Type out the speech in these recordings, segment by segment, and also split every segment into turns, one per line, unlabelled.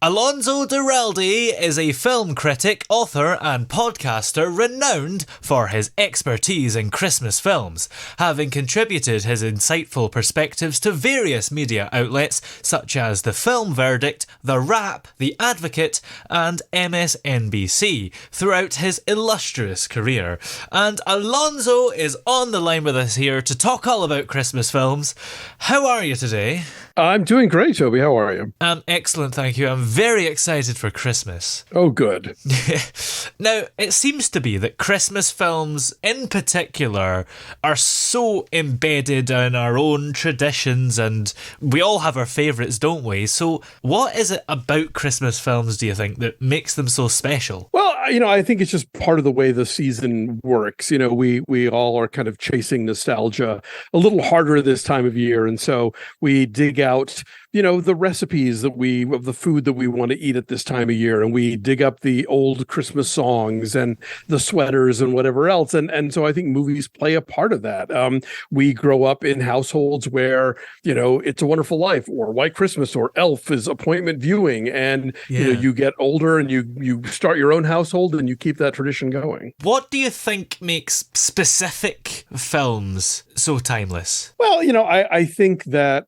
Alonso Duralde is a film critic, author, and podcaster renowned for his expertise in Christmas films, having contributed his insightful perspectives to various media outlets such as The Film Verdict, The Wrap, The Advocate, and MSNBC throughout his illustrious career. And Alonso is on the line with us here to talk all about Christmas films. How are you today?
I'm doing great, Toby. How are you?
I'm excellent, thank you. I'm very excited for Christmas.
Oh, good.
Now, it seems to be that Christmas films in particular are so embedded in our own traditions, and we all have our favourites, don't we? So what is it about Christmas films, do you think, that makes them so special?
Well, I think it's just part of the way the season works. We all are kind of chasing nostalgia a little harder this time of year. And so we dig out the recipes of the food that we want to eat at this time of year. And we dig up the old Christmas songs and the sweaters and whatever else. And so I think movies play a part of that. We grow up in households where, It's a Wonderful Life or White Christmas or Elf is appointment viewing. And, you get older and you start your own household and you keep that tradition going.
What do you think makes specific films so timeless?
Well, I think that,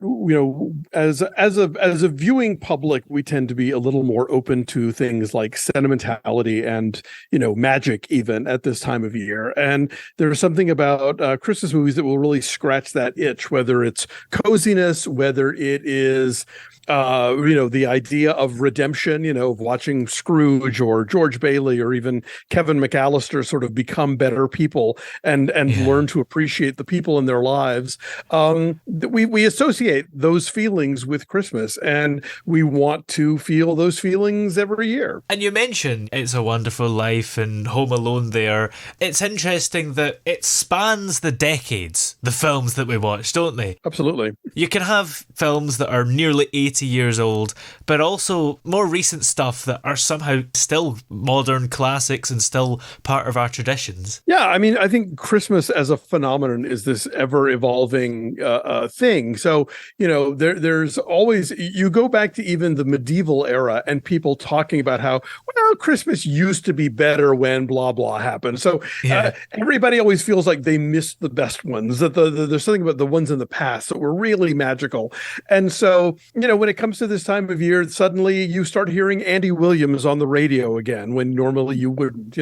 as a viewing public, we tend to be a little more open to things like sentimentality and, magic even at this time of year. And there's something about Christmas movies that will really scratch that itch, whether it's coziness, whether it is the idea of redemption, of watching Scrooge or George Bailey or even Kevin McAllister sort of become better people and learn to appreciate the people in their lives. We associate those feelings with Christmas, and we want to feel those feelings every year.
And you mentioned It's a Wonderful Life and Home Alone there. It's interesting that it spans the decades, the films that we watch, don't they?
Absolutely.
You can have films that are nearly 80 years old, but also more recent stuff that are somehow still modern classics and still part of our traditions.
Yeah, I think Christmas as a phenomenon is this ever-evolving thing. So, there's always, you go back to even the medieval era and people talking about how, Christmas used to be better when blah, blah happened. So everybody always feels like they missed the best ones, that there's something about the ones in the past that were really magical. And so, when it comes to this time of year, suddenly you start hearing Andy Williams on the radio again, when normally you wouldn't,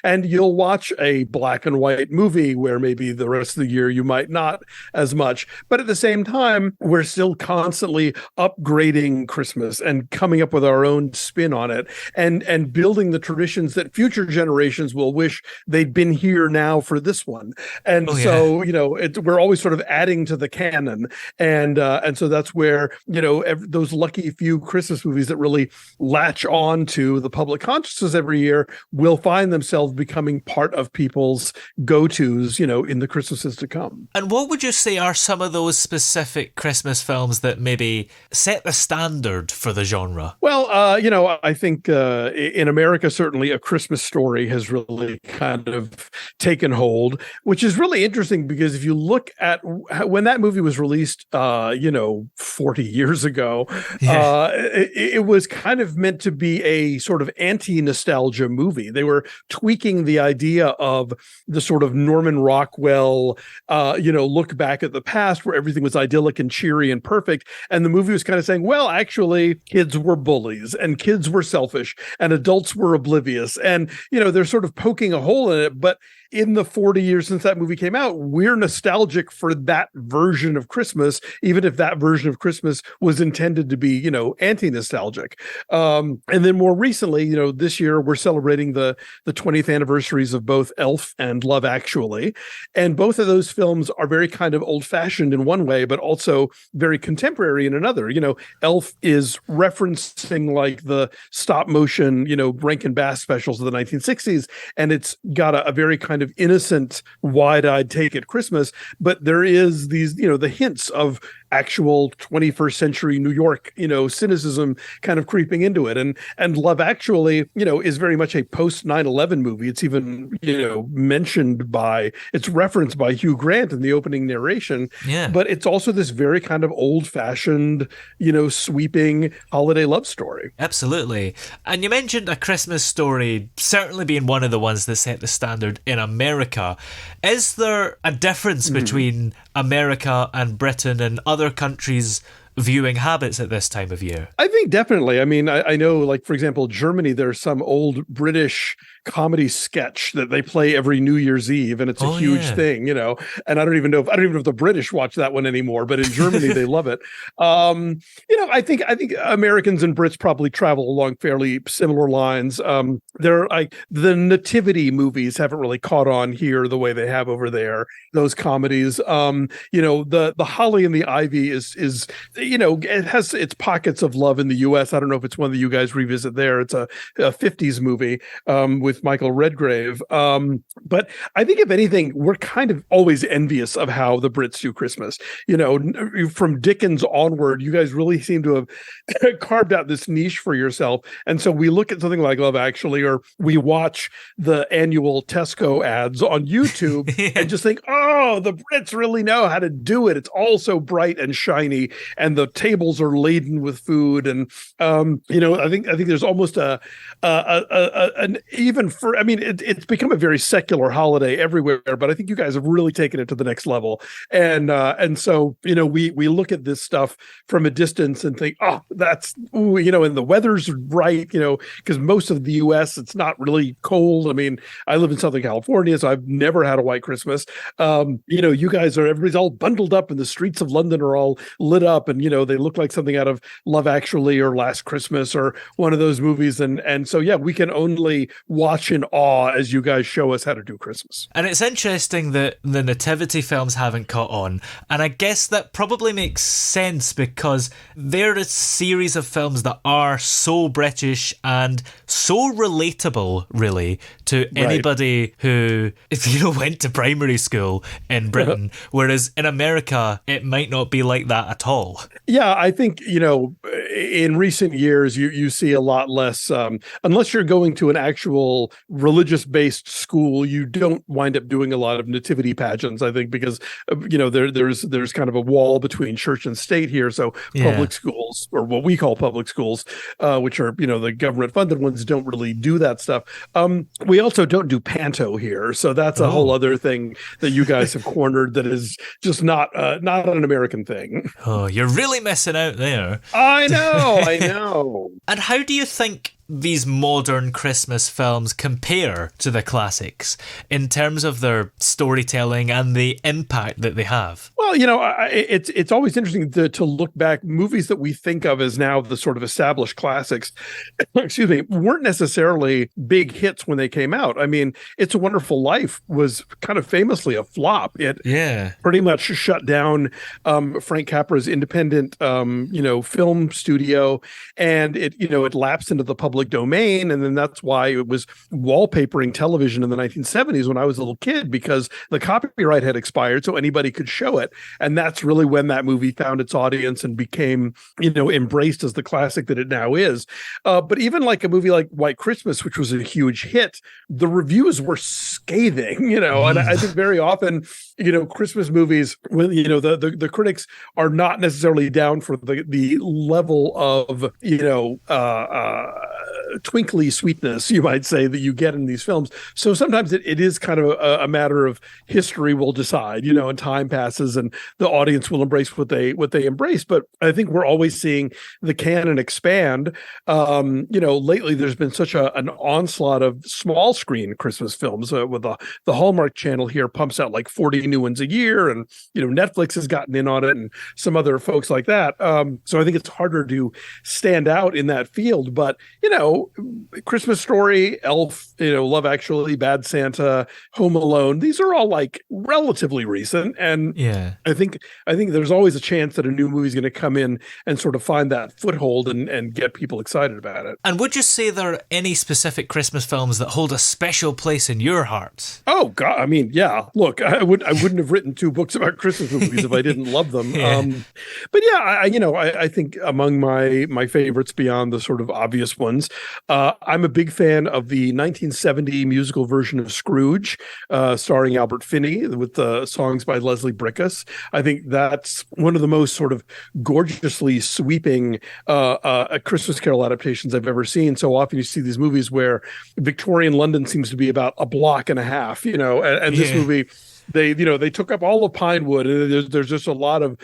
and you'll watch a black and white movie where maybe the rest of the year you might not as much. But at the same time, we're still constantly upgrading Christmas and coming up with our own spin on it and building the traditions that future generations will wish they'd been here now for this one. And we're always sort of adding to the canon. And so that's where, those lucky few Christmas movies that really latch on to the public consciousness every year will find themselves becoming part of people's go-tos, in the Christmases to come.
And what would you say are some of those specific Christmas films that maybe set the standard for the genre?
Well, I think in America, certainly A Christmas Story has really kind of taken hold, which is really interesting because if you look at when that movie was released, 40 years ago, it was kind of meant to be a sort of anti-nostalgia movie. They were tweaking the idea of the sort of Norman Rockwell, look back at the past where everything was idyllic and cheery and perfect. And the movie was kind of saying, well, actually, kids were bullies and kids were selfish and adults were oblivious. And, they're sort of poking a hole in it. But in the 40 years since that movie came out, we're nostalgic for that version of Christmas, even if that version of Christmas was intended to be, anti-nostalgic. And then more recently, this year we're celebrating the 20th anniversaries of both Elf and Love Actually. And both of those films are very kind of old-fashioned in one way, but also very contemporary in another. Elf is referencing like the stop motion, Rankin Bass specials of the 1960s, and it's got a very kind of innocent, wide-eyed take at Christmas, but there is these, the hints of actual 21st century New York, cynicism kind of creeping into it. And Love Actually, is very much a post 9/11 movie. It's even, it's referenced by Hugh Grant in the opening narration.
Yeah.
But it's also this very kind of old-fashioned, sweeping holiday love story.
Absolutely. And you mentioned A Christmas Story certainly being one of the ones that set the standard in America. Is there a difference between America and Britain and other countries' viewing habits at this time of year?
I think definitely. I mean, I know, like, for example, Germany, there's some old British comedy sketch that they play every New Year's Eve, and it's a huge thing, and I don't even know if the British watch that one anymore, but in Germany they love it. I think Americans and Brits probably travel along fairly similar lines. They're like, the nativity movies haven't really caught on here the way they have over there, those comedies. The Holly and the Ivy is it has its pockets of love in the US. I don't know if it's one that you guys revisit there. It's a 50s movie with Michael Redgrave. But I think, if anything, we're kind of always envious of how the Brits do Christmas. From Dickens onward, you guys really seem to have carved out this niche for yourself. And so we look at something like Love Actually, or we watch the annual Tesco ads on YouTube and just think, oh, the Brits really know how to do it. It's all so bright and shiny, and the tables are laden with food. And I think there's almost an even for, I mean, it's become a very secular holiday everywhere, but I think you guys have really taken it to the next level. And so, we look at this stuff from a distance and think, oh, and the weather's right, because most of the US, it's not really cold. I mean, I live in Southern California, so I've never had a white Christmas. You guys everybody's all bundled up, and the streets of London are all lit up, and, they look like something out of Love Actually or Last Christmas or one of those movies. And so, yeah, we can only watch in awe as you guys show us how to do Christmas.
And it's interesting that the nativity films haven't caught on. And I guess that probably makes sense, because they're a series of films that are so British and so relatable, really, to anybody who, went to primary school in Britain. Whereas in America, it might not be like that at all.
Yeah, I think, in recent years, you see a lot less, unless you're going to an actual religious-based school, you don't wind up doing a lot of nativity pageants, I think, because, there's kind of a wall between church and state here. So public schools, or what we call public schools, which are, the government-funded ones, don't really do that stuff. We also don't do panto here. So that's a whole other thing that you guys have cornered that is just not an American thing.
Oh, you're really missing out there.
I know.
And how do you think these modern Christmas films compare to the classics in terms of their storytelling and the impact that they have?
Well, it's always interesting to look back. Movies that we think of as now the sort of established classics, excuse me, weren't necessarily big hits when they came out. I mean, It's a Wonderful Life was kind of famously a flop. It pretty much shut down Frank Capra's independent, film studio, and it lapsed into the public domain. And then that's why it was wallpapering television in the 1970s when I was a little kid, because the copyright had expired, so anybody could show it. And that's really when that movie found its audience and became, embraced as the classic that it now is. But even like a movie like White Christmas, which was a huge hit, the reviews were scathing, and I think very often, Christmas movies, when, the critics are not necessarily down for the level of, twinkly sweetness, you might say, that you get in these films. So sometimes it is kind of a matter of history will decide, and time passes and the audience will embrace what they embrace. But I think we're always seeing the canon expand. Lately there's been such an onslaught of small screen Christmas films, with the Hallmark Channel here pumps out like 40 new ones a year, and Netflix has gotten in on it, and some other folks like that. So I think it's harder to stand out in that field. But Christmas Story, Elf, Love Actually, Bad Santa, Home Alone. These are all like relatively recent, and
Yeah.
I think there's always a chance that a new movie is going to come in and sort of find that foothold and get people excited about it.
And would you say there are any specific Christmas films that hold a special place in your heart?
Oh God, I mean, yeah. Look, I wouldn't have written 2 books about Christmas movies if I didn't love them.
Yeah.
But yeah, I think among my favorites beyond the sort of obvious ones, I'm a big fan of the 1970 musical version of Scrooge, starring Albert Finney with the songs by Leslie Bricusse. I think that's one of the most sort of gorgeously sweeping A Christmas Carol adaptations I've ever seen. So often you see these movies where Victorian London seems to be about a block and a half, and this movie, they took up all of Pinewood, and there's just a lot of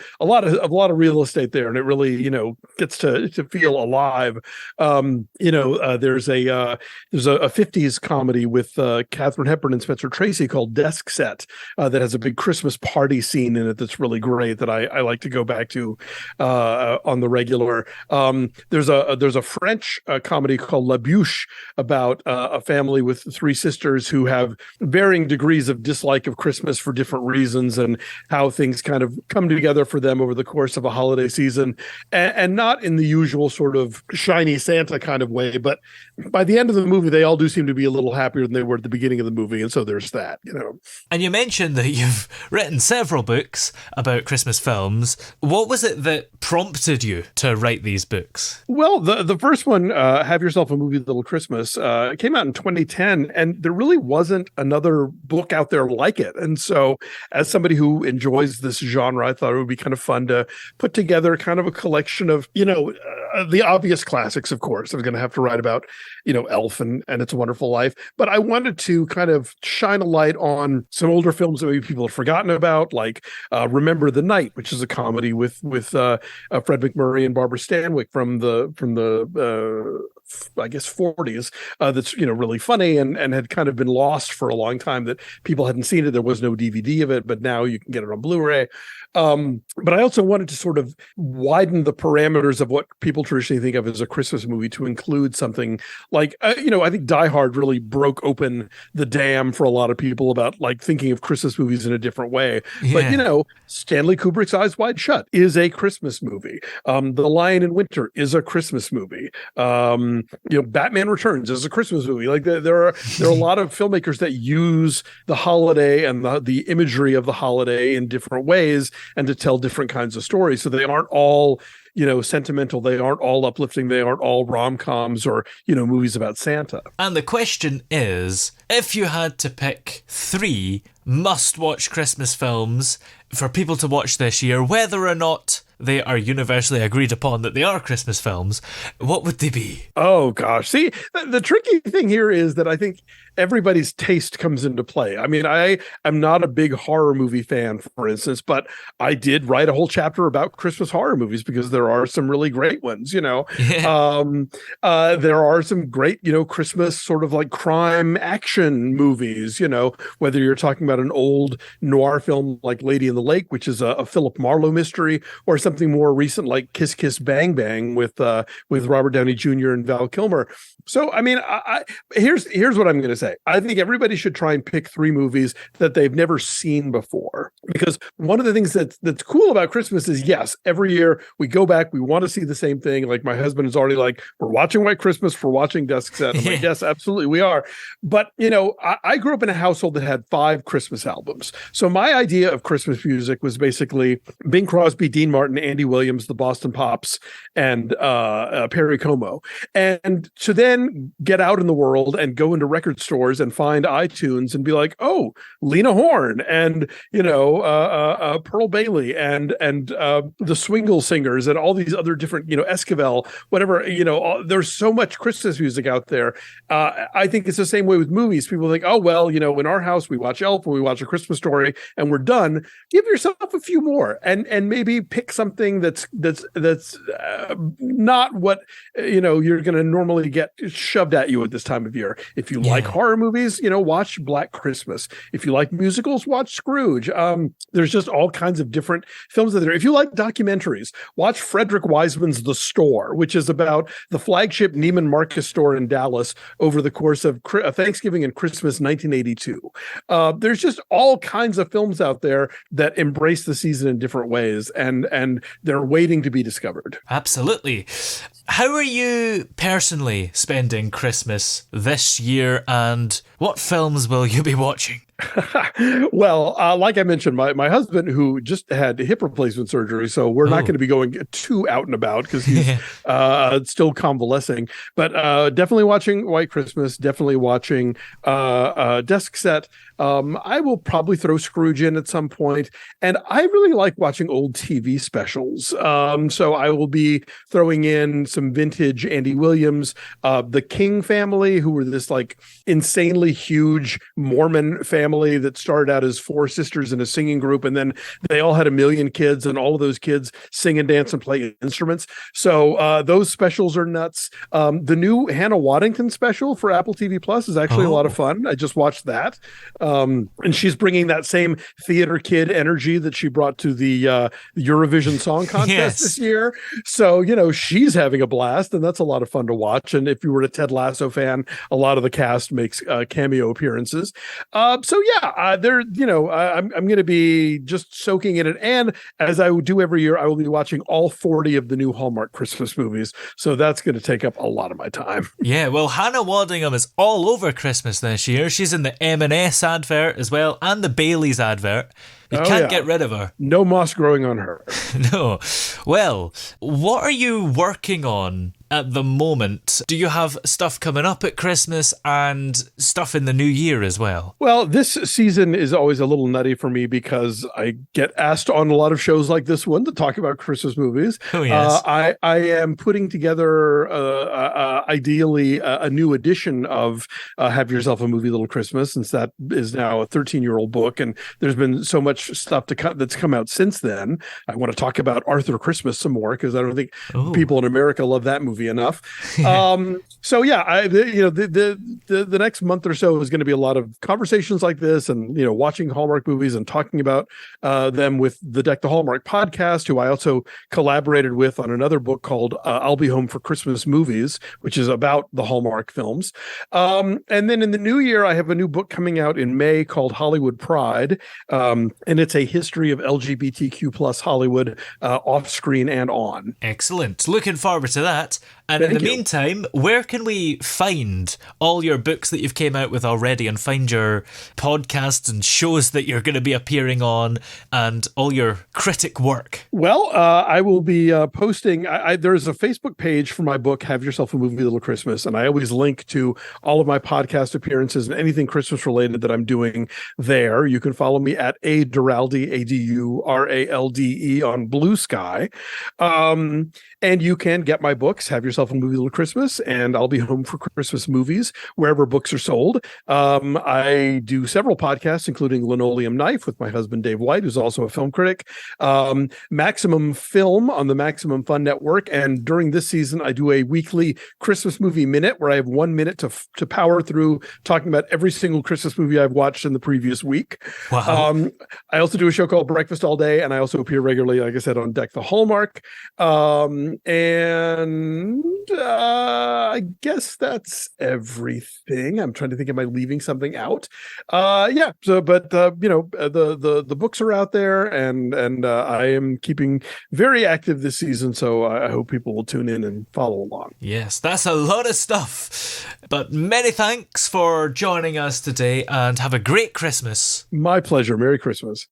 real estate there, and it really gets to feel alive. There's a 50s comedy with Katharine Hepburn and Spencer Tracy called Desk Set that has a big Christmas party scene in it that's really great that I like to go back to on the regular. There's a French comedy called La Bûche about a family with 3 sisters who have varying degrees of dislike of Christmas for different reasons, and how things kind of come together for them over the course of a holiday season, and not in the usual sort of shiny Santa kind of way, but by the end of the movie they all do seem to be a little happier than they were at the beginning of the movie. And so there's that.
And you mentioned that you've written several books about Christmas films. What was it that prompted you to write these books?
Well, the first one, Have Yourself a Movie Little Christmas, came out in 2010, and there really wasn't another book out there like it. And so as somebody who enjoys this genre, I thought it would be kind of fun to put together kind of a collection of, the obvious classics, of course. I was going to have to write about, Elf and It's a Wonderful Life. But I wanted to kind of shine a light on some older films that maybe people have forgotten about, like Remember the Night, which is a comedy with Fred MacMurray and Barbara Stanwyck from the I guess 40s, that's really funny and had kind of been lost for a long time, that people hadn't seen it. There was no DVD of it, but now you can get it on Blu-ray. But I also wanted to sort of widen the parameters of what people traditionally think of as a Christmas movie to include something like, I think Die Hard really broke open the dam for a lot of people about like thinking of Christmas movies in a different way.
Yeah.
But, Stanley Kubrick's Eyes Wide Shut is a Christmas movie. The Lion in Winter is a Christmas movie. Batman Returns is a Christmas movie. Like there are a lot of filmmakers that use the holiday and the imagery of the holiday in different ways and to tell different kinds of stories. So they aren't all, sentimental. They aren't all uplifting. They aren't all rom-coms or, movies about Santa.
And the question is, if you had to pick 3 must-watch Christmas films for people to watch this year, whether or not they are universally agreed upon that they are Christmas films, what would they be?
Oh, gosh. See, the tricky thing here is that I think everybody's taste comes into play. I mean, I am not a big horror movie fan, for instance, but I did write a whole chapter about Christmas horror movies because there are some really great ones,
Yeah.
There are some great, Christmas sort of like crime action movies, whether you're talking about an old noir film like Lady in the Lake, which is a Philip Marlowe mystery, or something more recent like Kiss Kiss Bang Bang with Robert Downey Jr. and Val Kilmer. So, I mean, here's what I'm going to say. I think everybody should try and pick 3 movies that they've never seen before, because one of the things that's cool about Christmas is, yes, every year we go back, we want to see the same thing. Like my husband is already like, we're watching White Christmas, we're watching Desk Set. I'm like, yes, absolutely, we are. But, I grew up in a household that had 5 Christmas albums. So my idea of Christmas music was basically Bing Crosby, Dean Martin, Andy Williams, the Boston Pops, and Perry Como. And to then get out in the world and go into record stores and find iTunes and be like, oh, Lena Horne and Pearl Bailey and the Swingle Singers and all these other different Esquivel, whatever, there's so much Christmas music out there. I think it's the same way with movies. People think, oh well, in our house we watch Elf or we watch A Christmas Story and we're done. Give yourself a few more and maybe pick something something that's not what you're going to normally get shoved at you at this time of year. If you like horror movies, watch Black Christmas. If you like musicals, watch Scrooge. There's just all kinds of different films out there. If you like documentaries, watch Frederick Wiseman's The Store, which is about the flagship Neiman Marcus store in Dallas over the course of Thanksgiving and Christmas 1982. There's just all kinds of films out there that embrace the season in different ways, and they're waiting to be discovered.
Absolutely. How are you personally spending Christmas this year, and what films will you be watching?
Well, like I mentioned, my husband, who just had hip replacement surgery, so we're not going to be going too out and about because he's still convalescing. But definitely watching White Christmas, definitely watching Desk Set. I will probably throw Scrooge in at some point, and I really like watching old TV specials. So I will be throwing in some vintage Andy Williams, the King family, who were this like insanely huge Mormon family that started out as 4 sisters in a singing group, and then they all had 1 million kids, and all of those kids sing and dance and play instruments. So those specials are nuts. The new Hannah Waddington special for Apple TV Plus is actually a lot of fun. I just watched that. And she's bringing that same theater kid energy that she brought to the Eurovision Song Contest this year. So, she's having a blast, and that's a lot of fun to watch. And if you were a Ted Lasso fan, a lot of the cast makes cameo appearances. I'm going to be just soaking in it. And as I do every year, I will be watching all 40 of the new Hallmark Christmas movies. So that's going to take up a lot of my time.
Yeah, well, Hannah Waddingham is all over Christmas this year. She's in the M&S advert as well, and the Bailey's advert. You can't get rid of her.
No moss growing on her.
No. Well, what are you working on at the moment? Do you have stuff coming up at Christmas and stuff in the new year as well?
Well, this season is always a little nutty for me because I get asked on a lot of shows like this one to talk about Christmas movies.
Oh, yes.
I am putting together, ideally, a new edition of Have Yourself a Movie Little Christmas, since that is now a 13-year-old book, and there's been so much stuff that's come out since then. I want to talk about Arthur Christmas some more because I don't think people in America love that movie enough. So yeah, the next month or so is going to be a lot of conversations like this, and watching Hallmark movies and talking about them with the Deck the Hallmark podcast, who I also collaborated with on another book called I'll Be Home for Christmas Movies, which is about the Hallmark films. And then in the new year, I have a new book coming out in May called Hollywood Pride, and it's a history of LGBTQ plus Hollywood, off screen and on.
Excellent. Looking forward to that. And in the meantime, where can we find all your books that you've came out with already, and find your podcasts and shows that you're going to be appearing on, and all your critic work? Well,
I will be posting. There's a Facebook page for my book, Have Yourself a Movie Little Christmas, and I always link to all of my podcast appearances and anything Christmas related that I'm doing there. You can follow me at Duralde, Duralde on Blue Sky. And you can get my books, Have Yourself a Movie Little Christmas, and I'll Be Home for Christmas Movies, wherever books are sold. I do several podcasts, including Linoleum Knife with my husband, Dave White, who's also a film critic, Maximum Film on the Maximum Fun Network. And during this season, I do a weekly Christmas movie minute where I have 1 minute to power through talking about every single Christmas movie I've watched in the previous week.
Wow.
I also do a show called Breakfast All Day, and I also appear regularly, like I said, on Deck the Hallmark. And I guess that's everything. I'm trying to think, am I leaving something out? Yeah. So, but the books are out there, and I am keeping very active this season. So I hope people will tune in and follow along.
Yes, that's a lot of stuff. But many thanks for joining us today, and have a great Christmas.
My pleasure. Merry Christmas.